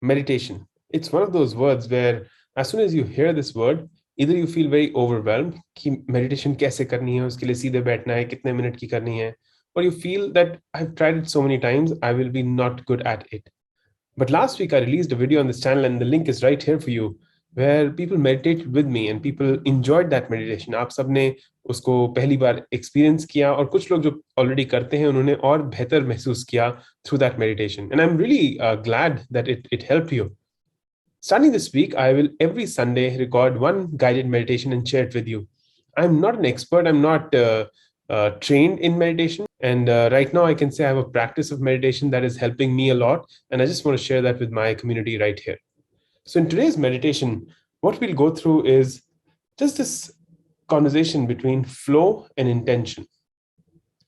Meditation. It's one of those words where as soon as you hear this word, either you feel very overwhelmed कि meditation कैसे करनी है, उसके लिए सीधे बैठना है, कितने मिनट की करनी है, or you feel that I've tried it so many times, I will be not good at it. But last week I released a video on this channel and the link is right here for you where people meditated with me and people enjoyed that meditation. आप सबने उसको पहली बार experience किया और कुछ लोग जो already करते हैं उन्होंने और बेहतर महसूस किया through that meditation. And I'm really glad that it helped you. Starting this week, I will every Sunday record one guided meditation and share it with you. I'm not an expert. I'm not trained in meditation. And right now I can say I have a practice of meditation that is helping me a lot. And I just want to share that with my community right here. So in today's meditation, what we'll go through is just this conversation between flow and intention.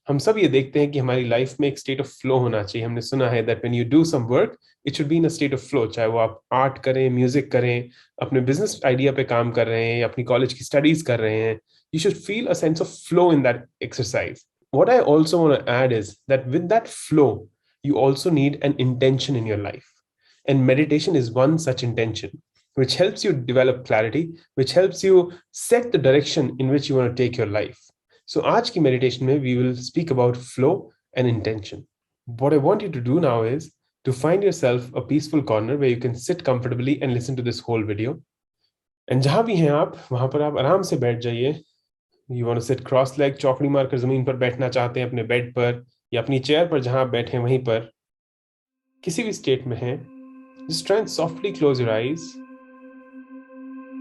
हम सब ये देखते हैं कि हमारी life में एक state of flow होना चाहिए. हमने सुना है that when you do some work, it should be in a state of flow. चाहे वो आप आर्ट करें, म्यूजिक करें, अपने बिजनेस आइडिया पे काम कर रहे हैं, अपनी कॉलेज की स्टडीज कर रहे हैं, you should feel a sense of flow in that exercise. What I also want to add is that with that flow, you also need an intention in your life. And meditation is one such intention, which helps you develop clarity, which helps you set the direction in which you want to take your life. So आज की meditation में we will speak about flow and intention. What I want you to do now is to find yourself a peaceful corner where you can sit comfortably and listen to this whole video. And जहाँ भी हैं आप वहाँ पर आप आराम से बैठ जाइए. You want to sit cross-legged, चौकड़ी मारकर जमीन पर बैठना चाहते हैं अपने बेड पर या अपनी चेयर पर जहाँ आप बैठे हैं वहीं पर किसी भी स्टेट में हैं. Just try and softly close your eyes.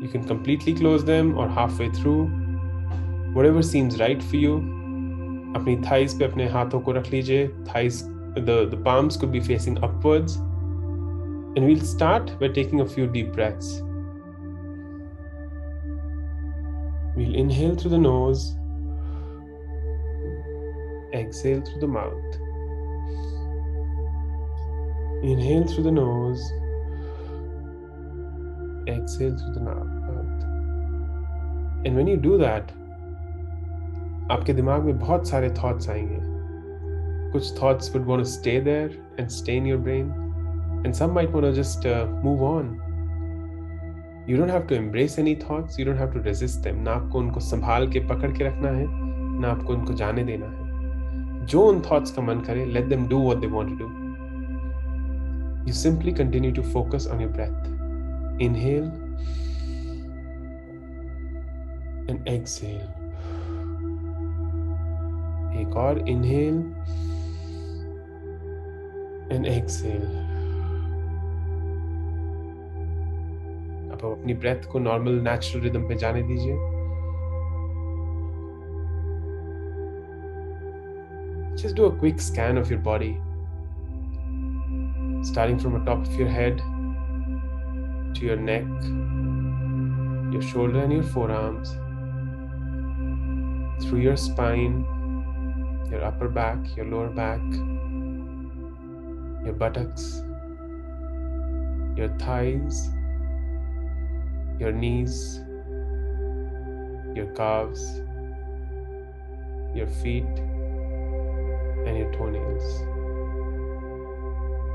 You can completely close them or halfway through. Whatever seems right for you. अपनी thighs पे अपने हाथों को रख लीजिए. Thighs, the palms could be facing upwards. And we'll start by taking a few deep breaths. We'll inhale through the nose. Exhale through the mouth. Inhale through the nose. Exhale through the mouth. And when you do that, आपके दिमाग में बहुत सारे thoughts आएंगे. कुछ thoughts would want to stay there and stay in your brain, and some might want to just move on. You don't have to embrace any thoughts. You don't have to resist them. ना आपको उनको संभाल के पकड़ के रखना है, ना आपको उनको जाने देना है. जो उन thoughts का मन करे, let them do what they want to do. You simply continue to focus on your breath. Inhale and exhale. एक और inhale and exhale. अब आप अपनी breath को normal natural rhythm पे जाने दीजिए. Just do a quick scan of your body, starting from the top of your head to your neck, your shoulder and your forearms, through your spine, your upper back, your lower back, your buttocks, your thighs, your knees, your calves, your feet, and your toenails.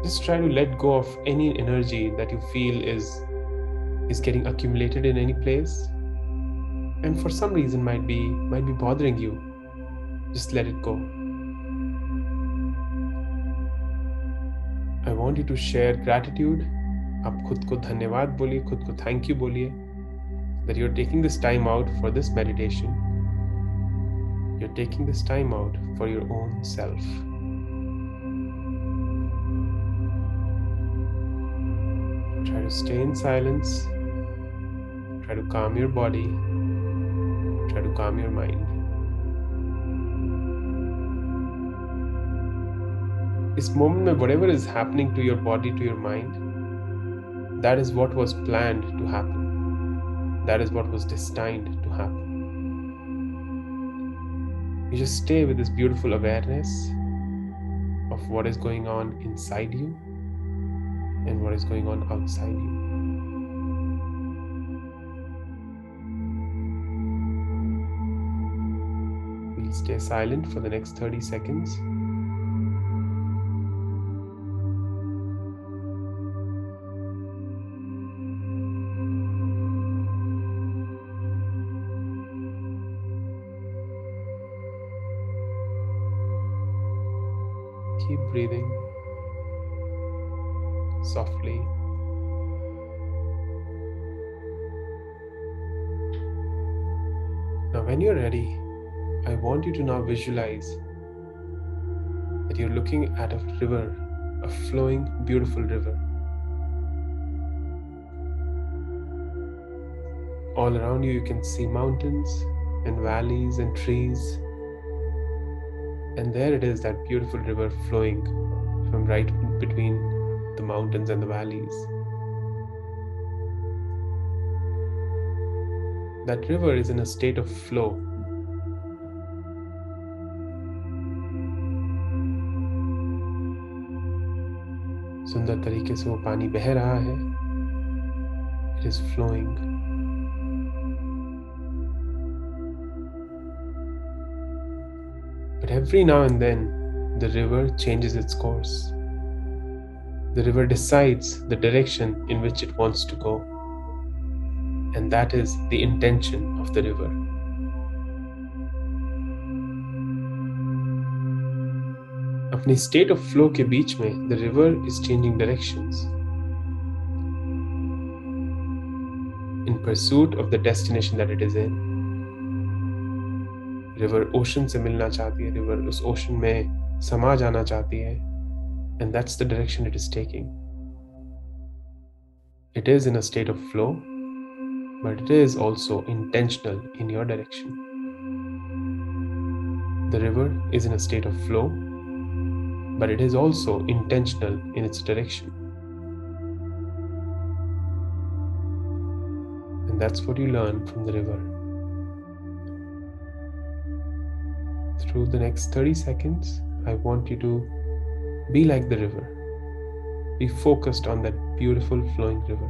Just try to let go of any energy that you feel is getting accumulated in any place, and for some reason might be bothering you. Just let it go. I want you to share gratitude. आप खुद को धन्यवाद बोलिए, खुद को thank you बोलिए that you're taking this time out for this meditation. You're taking this time out for your own self. Try to stay in silence. Try to calm your body. Try to calm your mind. इस moment में whatever is happening to your body, to your mind, that is what was planned to happen. That is what was destined to happen. You just stay with this beautiful awareness of what is going on inside you and what is going on outside you. We'll stay silent for the next 30 seconds. Keep breathing softly. Now, when you're ready, I want you to now visualize that you're looking at a river, a flowing, beautiful river. All around you, you can see mountains and valleys and trees. And there it is, that beautiful river flowing from right between the mountains and the valleys. That river is in a state of flow. सुंदर तरीके से वो पानी बह रहा है. It is flowing. But every now and then, the river changes its course. The river decides the direction in which it wants to go. And that is the intention of the river. अपनी state of flow के बीच में, the river is changing directions in pursuit of the destination that it is in. River ocean से मिलना चाहती है, river उस ocean में समा जाना चाहती है, and that's the direction it is taking. It is in a state of flow, but it is also intentional in your direction. The river is in a state of flow, but it is also intentional in its direction. And that's what you learn from the river. Through the next 30 seconds, I want you to be like the river. Be focused on that beautiful flowing river.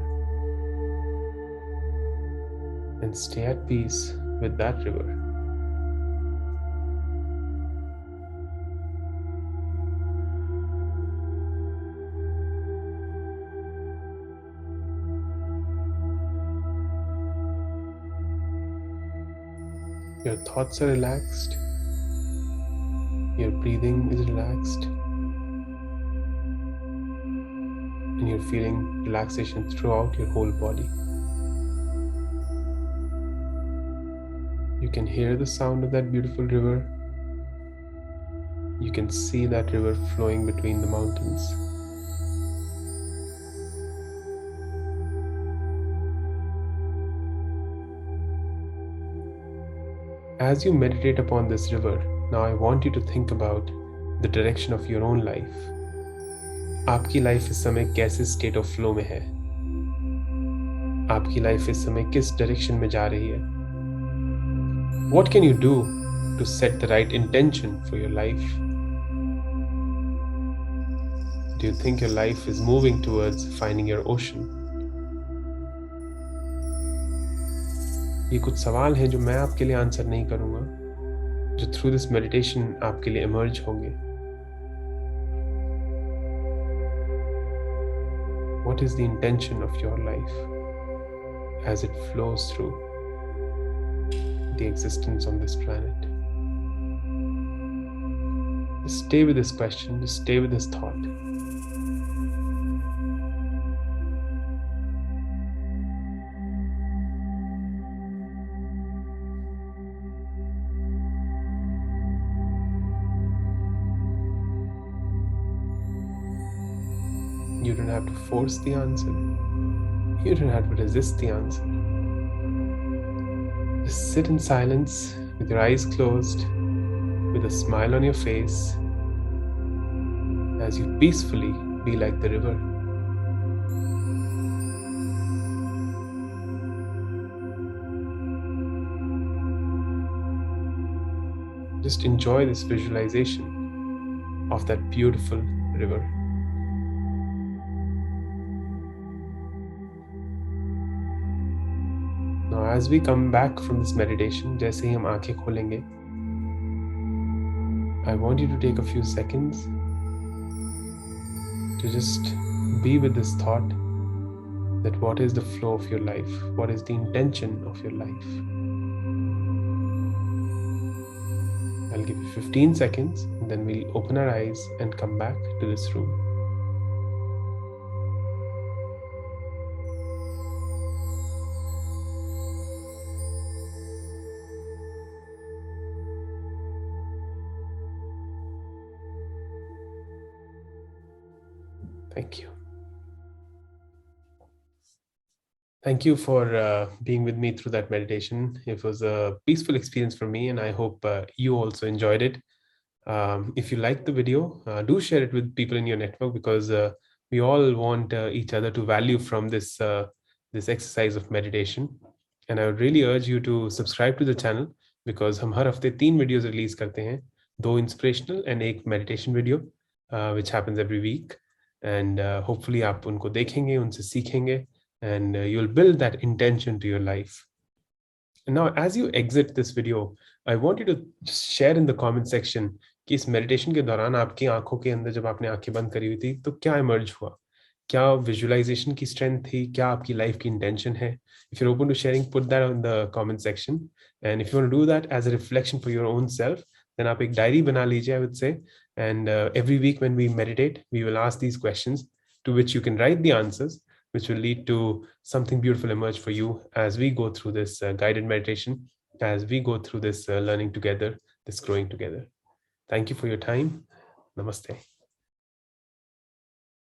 And stay at peace with that river. Your thoughts are relaxed. Your breathing is relaxed. And you're feeling relaxation throughout your whole body. You can hear the sound of that beautiful river. You can see that river flowing between the mountains. As you meditate upon this river, now I want you to think about the direction of your own life. आपकी life इस समय कैसे state of flow में है? आपकी life इस समय किस डायरेक्शन में जा रही है? What can you do to set the right intention for your life? Do you think your life is moving towards finding your ocean? ये कुछ सवाल हैं जो मैं आपके लिए आंसर नहीं करूंगा, जो थ्रू दिस मेडिटेशन आपके लिए इमर्ज होंगे. What is the intention of your life as it flows through the existence on this planet? Just stay with this question, just stay with this thought. You don't have to force the answer. You don't have to resist the answer. Just sit in silence with your eyes closed, with a smile on your face, as you peacefully be like the river. Just enjoy this visualization of that beautiful river. Now, as we come back from this meditation, जैसे ही हम आंखें खोलेंगे, I want you to take a few seconds to just be with this thought that what is the flow of your life? What is the intention of your life? I'll give you 15 seconds, and then we'll open our eyes and come back to this room. Thank you. Thank you for being with me through that meditation. It was a peaceful experience for me, and I hope you also enjoyed it. If you liked the video, do share it with people in your network, because we all want each other to value from this exercise of meditation. And I would really urge you to subscribe to the channel, because हम हर हफ्ते 3 videos release करते हैं, 2 inspirational and एक meditation video, which happens every week. And hopefully आप उनको देखेंगे, उनसे सीखेंगे, and you'll build that intention to your life. And now, as you exit this video, I want you to just share in the comment section कि इस meditation के दौरान आपकी आंखों के अंदर जब आपने आंखें बंद करी हुई थी तो क्या इमर्ज हुआ, क्या विजुअलाइजेशन की स्ट्रेंथ थी, क्या आपकी लाइफ की इंटेंशन है. If you are open to sharing, put that in the comment section. And if you want to do that as a reflection for your own self, then आप एक diary बना लीजिए, I would say. And every week when we meditate, we will ask these questions to which you can write the answers, which will lead to something beautiful emerge for you as we go through this guided meditation, as we go through this learning together, this growing together. Thank you for your time. Namaste.